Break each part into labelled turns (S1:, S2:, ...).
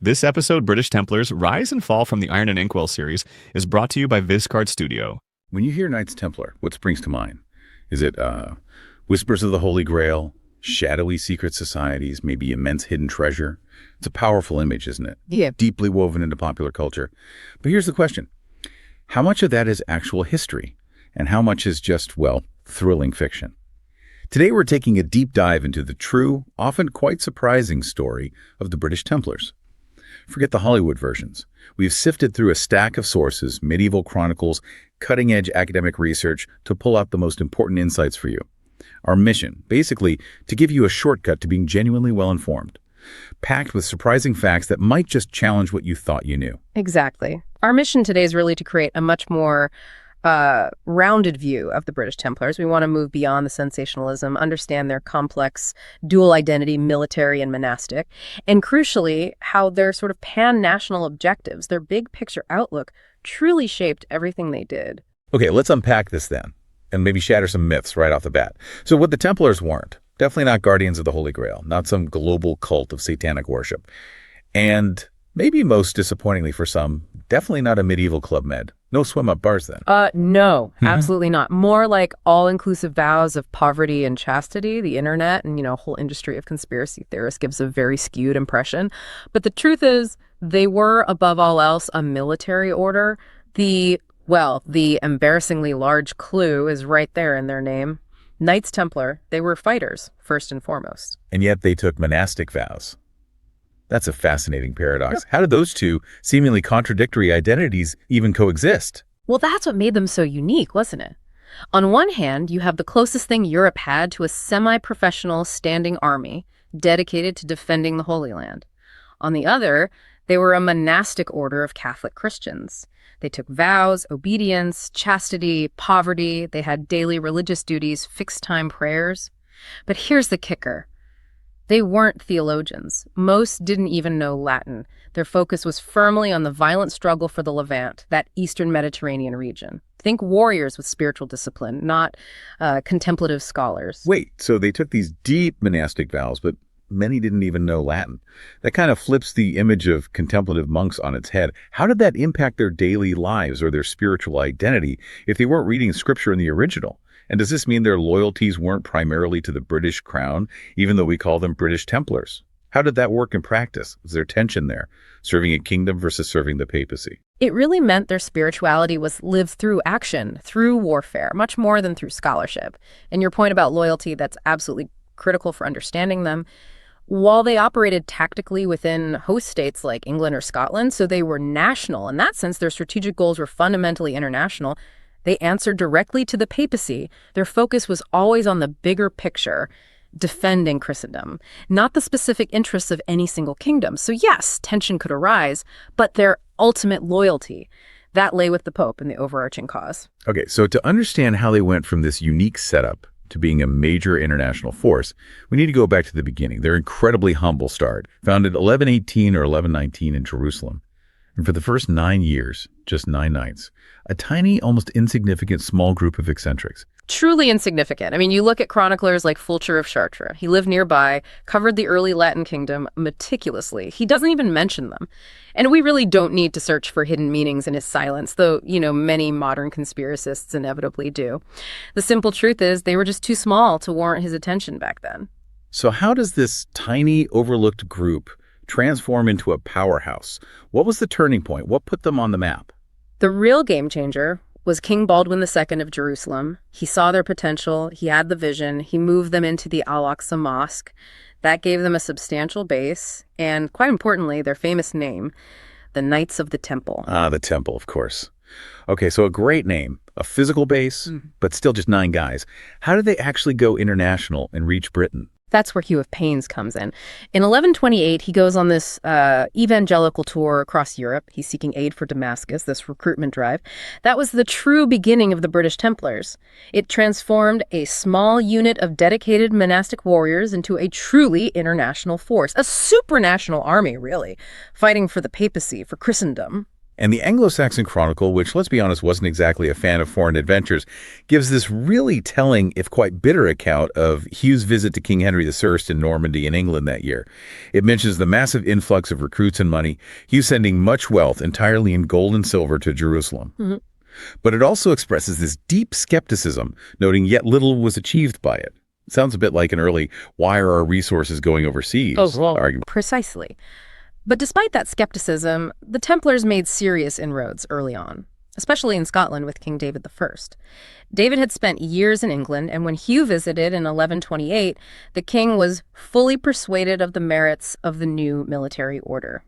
S1: This episode, British Templars Rise and Fall from the Iron and Inkwell series, is brought to you by Vizkard Studio.
S2: When you hear Knights Templar, what springs to mind? Is it whispers of the Holy Grail, shadowy secret societies, maybe immense hidden treasure? It's a powerful image, isn't it?
S3: Yeah.
S2: Deeply woven into popular culture. But here's the question. How much of that is actual history? And how much is just, well, thrilling fiction? Today we're taking a deep dive into the true, often quite surprising story of the British Templars. Forget the Hollywood versions. We've sifted through a stack of sources, medieval chronicles, cutting-edge academic research to pull out the most important insights for you. Our mission, basically, to give you a shortcut to being genuinely well-informed, packed with surprising facts that might just challenge what you thought you knew.
S3: Exactly. Our mission today is really to create a much more rounded view of the British Templars. We want to move beyond the sensationalism, understand their complex dual identity, military and monastic, and crucially, how their sort of pan-national objectives, their big picture outlook, truly shaped everything they did.
S2: Okay, let's unpack this then, and maybe shatter some myths right off the bat. So what the Templars weren't, definitely not guardians of the Holy Grail, not some global cult of satanic worship. And maybe most disappointingly for some, definitely not a medieval Club Med. No swim-up bars then.
S3: No, absolutely not. More like all-inclusive vows of poverty and chastity. The internet and, a whole industry of conspiracy theorists gives a very skewed impression. But the truth is, they were, above all else, a military order. The embarrassingly large clue is right there in their name. Knights Templar, they were fighters, first and foremost.
S2: And yet they took monastic vows. That's a fascinating paradox. How did those two seemingly contradictory identities even coexist?
S3: Well, that's what made them so unique, wasn't it? On one hand, you have the closest thing Europe had to a semi-professional standing army dedicated to defending the Holy Land. On the other, they were a monastic order of Catholic Christians. They took vows, obedience, chastity, poverty. They had daily religious duties, fixed-time prayers. But here's the kicker. They weren't theologians. Most didn't even know Latin. Their focus was firmly on the violent struggle for the Levant, that Eastern Mediterranean region. Think warriors with spiritual discipline, not contemplative scholars.
S2: Wait, so they took these deep monastic vows, but many didn't even know Latin. That kind of flips the image of contemplative monks on its head. How did that impact their daily lives or their spiritual identity if they weren't reading scripture in the original? And does this mean their loyalties weren't primarily to the British crown, even though we call them British Templars? How did that work in practice? Was there tension there, serving a kingdom versus serving the papacy?
S3: It really meant their spirituality was lived through action, through warfare, much more than through scholarship. And your point about loyalty, that's absolutely critical for understanding them. While they operated tactically within host states like England or Scotland, so they were national. In that sense, their strategic goals were fundamentally international. They answered directly to the papacy. Their focus was always on the bigger picture, defending Christendom, not the specific interests of any single kingdom. So yes, tension could arise, but their ultimate loyalty, that lay with the Pope and the overarching cause.
S2: Okay, so to understand how they went from this unique setup to being a major international force, we need to go back to the beginning, their incredibly humble start, founded 1118 or 1119 in Jerusalem. And for the first 9 years, just 9 knights, a tiny, almost insignificant small group of eccentrics.
S3: Truly insignificant. I mean, you look at chroniclers like Fulcher of Chartres. He lived nearby, covered the early Latin kingdom meticulously. He doesn't even mention them. And we really don't need to search for hidden meanings in his silence, though, many modern conspiracists inevitably do. The simple truth is they were just too small to warrant his attention back then.
S2: So how does this tiny, overlooked group transform into a powerhouse? What was the turning point? What put them on the map?
S3: The real game changer was King Baldwin II of Jerusalem. He saw their potential, he had the vision, he moved them into the Al-Aqsa Mosque. That gave them a substantial base, and quite importantly, their famous name, the Knights of the Temple.
S2: Ah, the Temple, of course. Okay, so a great name, a physical base, but still just 9 guys. How did they actually go international and reach Britain?
S3: That's where Hugh of Paynes comes in. In 1128, he goes on this evangelical tour across Europe. He's seeking aid for Damascus, this recruitment drive. That was the true beginning of the British Templars. It transformed a small unit of dedicated monastic warriors into a truly international force, a supranational army, really, fighting for the papacy, for Christendom.
S2: And the Anglo-Saxon Chronicle, which, let's be honest, wasn't exactly a fan of foreign adventures, gives this really telling, if quite bitter, account of Hugh's visit to King Henry I in Normandy in England that year. It mentions the massive influx of recruits and money, Hugh sending much wealth entirely in gold and silver to Jerusalem. But it also expresses this deep skepticism, noting yet little was achieved by it. Sounds a bit like an early, why are our resources going overseas argument.
S3: Precisely. But despite that skepticism, the Templars made serious inroads early on, especially in Scotland with King David I. David had spent years in England, and when Hugh visited in 1128, the king was fully persuaded of the merits of the new military order.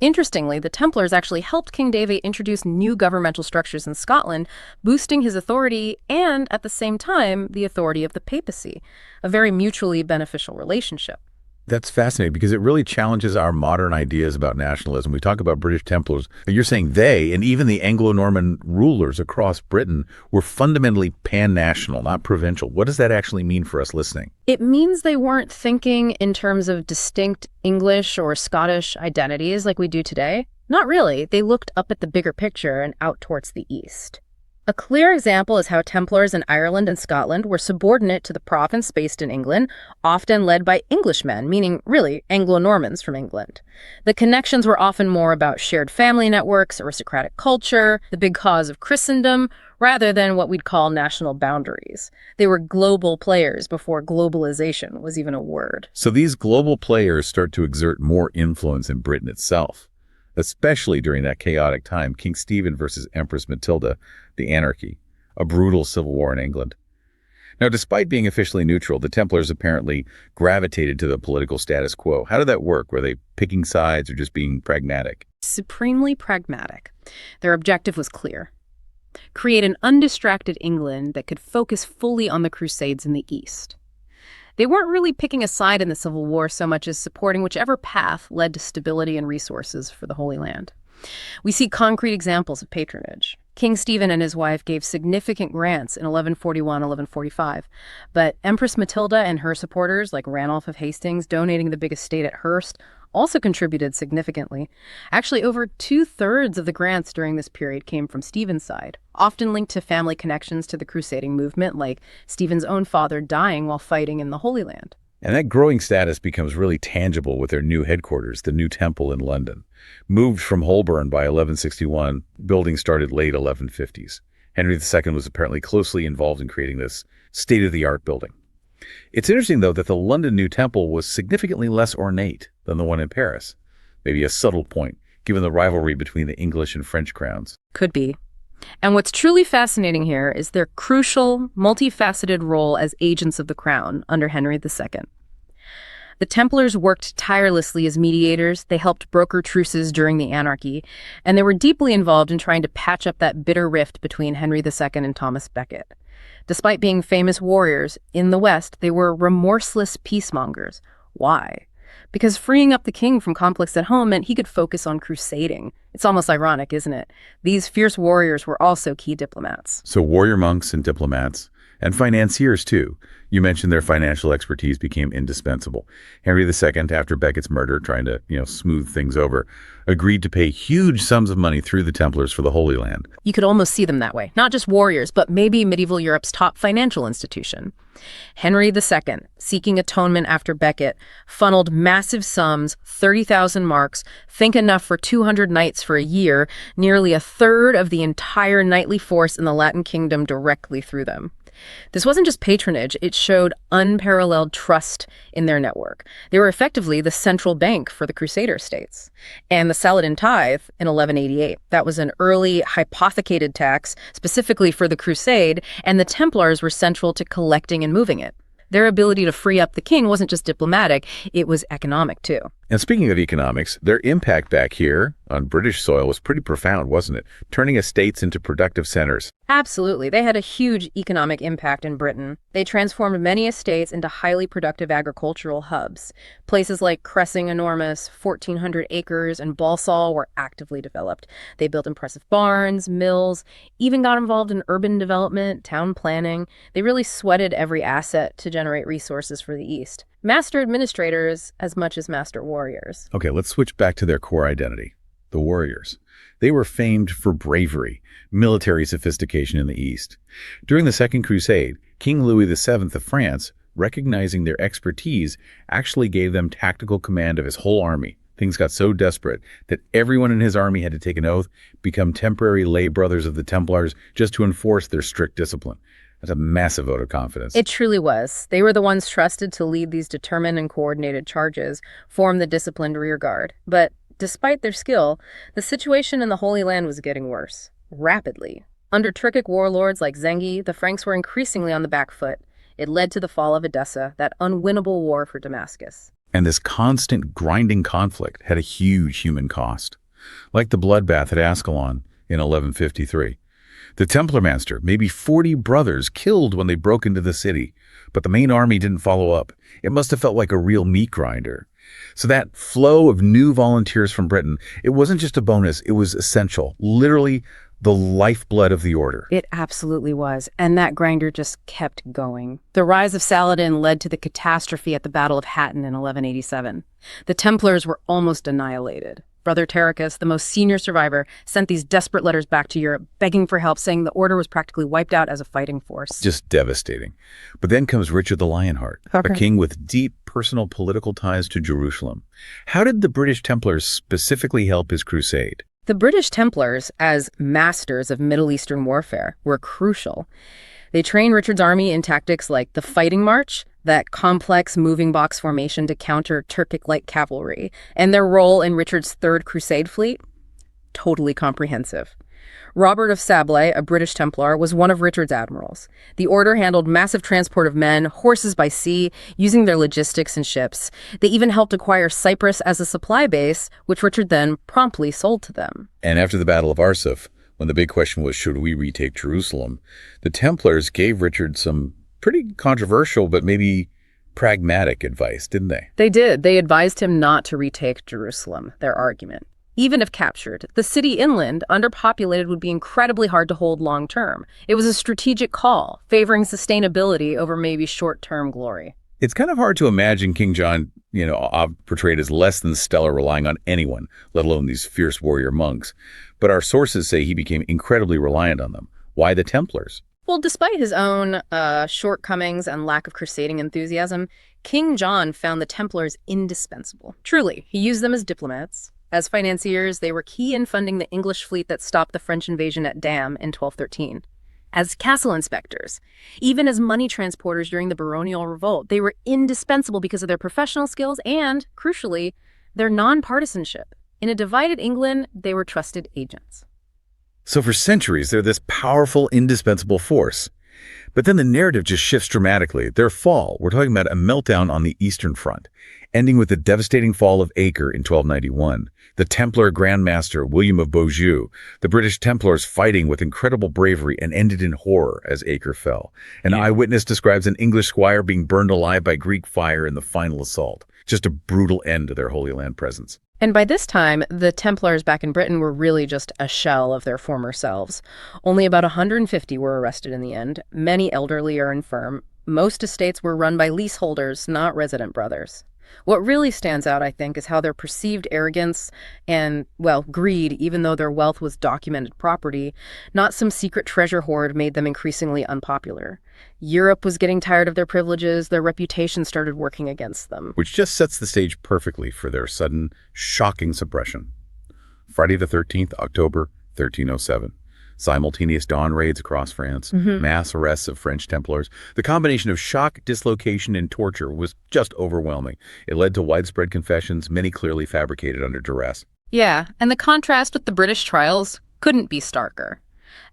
S3: Interestingly, the Templars actually helped King David introduce new governmental structures in Scotland, boosting his authority and, at the same time, the authority of the papacy, a very mutually beneficial relationship.
S2: That's fascinating because it really challenges our modern ideas about nationalism. We talk about British Templars, and you're saying they, and even the Anglo-Norman rulers across Britain, were fundamentally pan-national, not provincial. What does that actually mean for us listening?
S3: It means they weren't thinking in terms of distinct English or Scottish identities like we do today. Not really. They looked up at the bigger picture and out towards the east. A clear example is how Templars in Ireland and Scotland were subordinate to the province based in England, often led by Englishmen, meaning really Anglo-Normans from England. The connections were often more about shared family networks, aristocratic culture, the big cause of Christendom, rather than what we'd call national boundaries. They were global players before globalization was even a word.
S2: So these global players start to exert more influence in Britain itself, especially during that chaotic time, King Stephen versus Empress Matilda, the anarchy, a brutal civil war in England. Now, despite being officially neutral, the Templars apparently gravitated to the political status quo. How did that work? Were they picking sides or just being pragmatic?
S3: Supremely pragmatic. Their objective was clear: create an undistracted England that could focus fully on the Crusades in the East. They weren't really picking a side in the Civil War so much as supporting whichever path led to stability and resources for the Holy Land. We see concrete examples of patronage. King Stephen and his wife gave significant grants in 1141-1145, but Empress Matilda and her supporters, like Ranulph of Hastings, donating the big estate at Hurst, also contributed significantly. Actually, over 2/3 of the grants during this period came from Stephen's side, often linked to family connections to the crusading movement, like Stephen's own father dying while fighting in the Holy Land.
S2: And that growing status becomes really tangible with their new headquarters, the new temple in London. Moved from Holborn by 1161, building started late 1150s. Henry II was apparently closely involved in creating this state-of-the-art building. It's interesting, though, that the London New Temple was significantly less ornate than the one in Paris. Maybe a subtle point, given the rivalry between the English and French crowns.
S3: Could be. And what's truly fascinating here is their crucial, multifaceted role as agents of the crown under Henry II. The Templars worked tirelessly as mediators, they helped broker truces during the anarchy, and they were deeply involved in trying to patch up that bitter rift between Henry II and Thomas Becket. Despite being famous warriors, in the West, they were remorseless peacemongers. Why? Because freeing up the king from conflicts at home meant he could focus on crusading. It's almost ironic, isn't it? These fierce warriors were also key diplomats.
S2: So warrior monks and diplomats, and financiers too. You mentioned their financial expertise became indispensable. Henry II, after Becket's murder, trying to, smooth things over, agreed to pay huge sums of money through the Templars for the Holy Land.
S3: You could almost see them that way. Not just warriors, but maybe medieval Europe's top financial institution. Henry II, seeking atonement after Becket, funneled massive sums, 30,000 marks, think enough for 200 knights for a year, nearly a third of the entire knightly force in the Latin kingdom directly through them. This wasn't just patronage, it showed unparalleled trust in their network. They were effectively the central bank for the Crusader states. And the Saladin tithe in 1188, that was an early hypothecated tax specifically for the Crusade, and the Templars were central to collecting and moving it. Their ability to free up the king wasn't just diplomatic, it was economic too.
S2: And speaking of economics, their impact back here on British soil was pretty profound, wasn't it? Turning estates into productive centers.
S3: Absolutely. They had a huge economic impact in Britain. They transformed many estates into highly productive agricultural hubs. Places like Cressing Enormous, 1,400 acres, and Balsall were actively developed. They built impressive barns, mills, even got involved in urban development, town planning. They really sweated every asset to generate resources for the East. Master administrators as much as master warriors.
S2: Okay, let's switch back to their core identity. the warriors. They were famed for bravery, military sophistication in the East. During the Second Crusade, King Louis VII of France, recognizing their expertise, actually gave them tactical command of his whole army. Things got so desperate that everyone in his army had to take an oath, become temporary lay brothers of the Templars, just to enforce their strict discipline. That's a massive vote of confidence.
S3: It truly was. They were the ones trusted to lead these determined and coordinated charges, form the disciplined rear guard. But despite their skill, the situation in the Holy Land was getting worse, rapidly. Under Turkic warlords like Zengi, the Franks were increasingly on the back foot. It led to the fall of Edessa, that unwinnable war for Damascus.
S2: And this constant grinding conflict had a huge human cost. Like the bloodbath at Ascalon in 1153. The Templar master, maybe 40 brothers killed when they broke into the city, but the main army didn't follow up. It must have felt like a real meat grinder. So that flow of new volunteers from Britain, it wasn't just a bonus, it was essential, literally the lifeblood of the order.
S3: It absolutely was, and that grinder just kept going. The rise of Saladin led to the catastrophe at the Battle of Hattin in 1187. The Templars were almost annihilated. Brother Taricus, the most senior survivor, sent these desperate letters back to Europe, begging for help, saying the order was practically wiped out as a fighting force.
S2: Just devastating. But then comes Richard the Lionheart, a king with deep personal political ties to Jerusalem. How did the British Templars specifically help his crusade?
S3: The British Templars, as masters of Middle Eastern warfare, were crucial. They trained Richard's army in tactics like the fighting march, that complex moving box formation to counter Turkic light cavalry, and their role in Richard's Third Crusade fleet, totally comprehensive. Robert of Sablé, a British Templar, was one of Richard's admirals. The order handled massive transport of men, horses by sea, using their logistics and ships. They even helped acquire Cyprus as a supply base, which Richard then promptly sold to them.
S2: And after the Battle of Arsuf, when the big question was, should we retake Jerusalem, the Templars gave Richard some pretty controversial but maybe pragmatic advice, didn't they?
S3: They did. They advised him not to retake Jerusalem, their argument. Even if captured, the city inland, underpopulated, would be incredibly hard to hold long-term. It was a strategic call, favoring sustainability over maybe short-term glory.
S2: It's kind of hard to imagine King John, portrayed as less than stellar, relying on anyone, let alone these fierce warrior monks. But our sources say he became incredibly reliant on them. Why the Templars?
S3: Well, despite his own shortcomings and lack of crusading enthusiasm, King John found the Templars indispensable. Truly, he used them as diplomats. As financiers, they were key in funding the English fleet that stopped the French invasion at Dam in 1213. As castle inspectors, even as money transporters during the baronial revolt, they were indispensable because of their professional skills and, crucially, their non-partisanship. In a divided England, they were trusted agents.
S2: So for centuries, they're this powerful, indispensable force. But then the narrative just shifts dramatically. Their fall, we're talking about a meltdown on the Eastern Front, ending with the devastating fall of Acre in 1291, the Templar Grand Master William of Beaujeu, the British Templars fighting with incredible bravery and ended in horror as Acre fell. An eyewitness describes an English squire being burned alive by Greek fire in the final assault. Just a brutal end to their Holy Land presence.
S3: And by this time, the Templars back in Britain were really just a shell of their former selves. Only about 150 were arrested in the end, many elderly or infirm. Most estates were run by leaseholders, not resident brothers. What really stands out, I think, is how their perceived arrogance and, greed, even though their wealth was documented property, not some secret treasure hoard, made them increasingly unpopular. Europe was getting tired of their privileges, their reputation started working against them.
S2: Which just sets the stage perfectly for their sudden, shocking suppression. Friday the 13th, October, 1307. Simultaneous dawn raids across France, mass arrests of French Templars. The combination of shock, dislocation, and torture was just overwhelming. It led to widespread confessions, many clearly fabricated under duress.
S3: Yeah, and the contrast with the British trials couldn't be starker.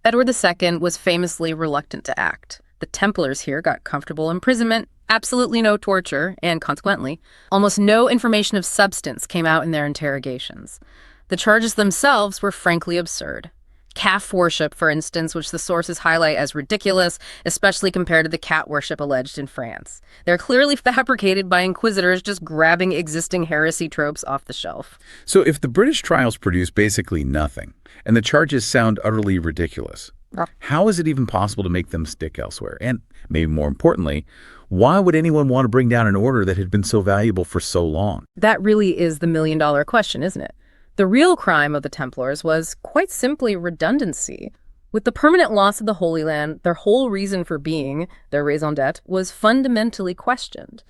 S3: Edward II was famously reluctant to act. The Templars here got comfortable imprisonment, absolutely no torture, and consequently, almost no information of substance came out in their interrogations. The charges themselves were frankly absurd. Calf worship, for instance, which the sources highlight as ridiculous, especially compared to the cat worship alleged in France. They're clearly fabricated by inquisitors just grabbing existing heresy tropes off the shelf.
S2: So if the British trials produce basically nothing, and the charges sound utterly ridiculous, how is it even possible to make them stick elsewhere? And maybe more importantly, why would anyone want to bring down an order that had been so valuable for so long?
S3: That really is the million-dollar question, isn't it? The real crime of the Templars was quite simply redundancy. With the permanent loss of the Holy Land, their whole reason for being, their raison d'etre, was fundamentally questioned.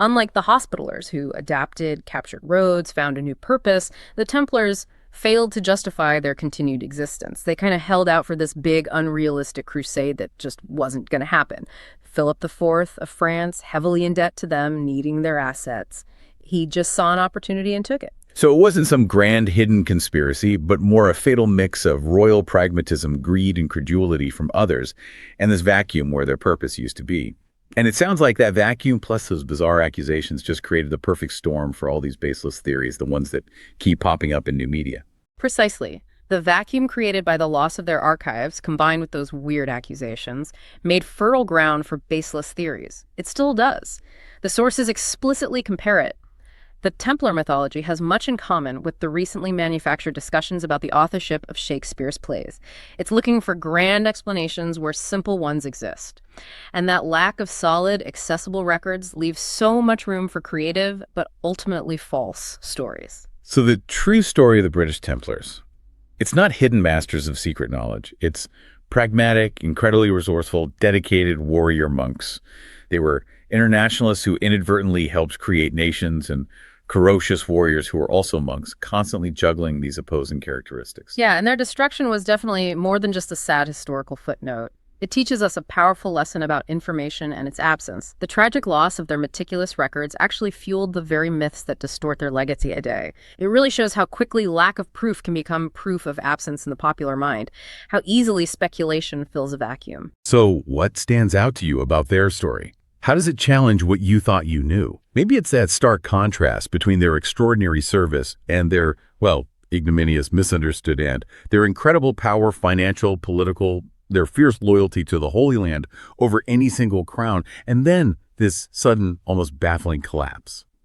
S3: Unlike the Hospitallers, who adapted, captured roads, found a new purpose, the Templars failed to justify their continued existence. They kind of held out for this big, unrealistic crusade that just wasn't going to happen. Philip IV of France, heavily in debt to them, needing their assets. He just saw an opportunity and took it.
S2: So it wasn't some grand hidden conspiracy, but more a fatal mix of royal pragmatism, greed, and credulity from others, and this vacuum where their purpose used to be. And it sounds like that vacuum plus those bizarre accusations just created the perfect storm for all these baseless theories, the ones that keep popping up in new media.
S3: Precisely. The vacuum created by the loss of their archives, combined with those weird accusations, made fertile ground for baseless theories. It still does. The sources explicitly compare it. The Templar mythology has much in common with the recently manufactured discussions about the authorship of Shakespeare's plays. It's looking for grand explanations where simple ones exist. And that lack of solid, accessible records leaves so much room for creative, but ultimately false stories.
S2: So the true story of the British Templars, it's not hidden masters of secret knowledge. It's pragmatic, incredibly resourceful, dedicated warrior monks. They were internationalists who inadvertently helped create nations and ferocious warriors who were also monks, constantly juggling these opposing characteristics.
S3: Yeah, and their destruction was definitely more than just a sad historical footnote. It teaches us a powerful lesson about information and its absence. The tragic loss of their meticulous records actually fueled the very myths that distort their legacy today. It really shows how quickly lack of proof can become proof of absence in the popular mind, how easily speculation fills a vacuum.
S2: So what stands out to you about their story? How does it challenge what you thought you knew? Maybe it's that stark contrast between their extraordinary service and their, well, ignominious, misunderstood end, their incredible power, financial, political, their fierce loyalty to the Holy Land over any single crown, and then this sudden, almost baffling collapse.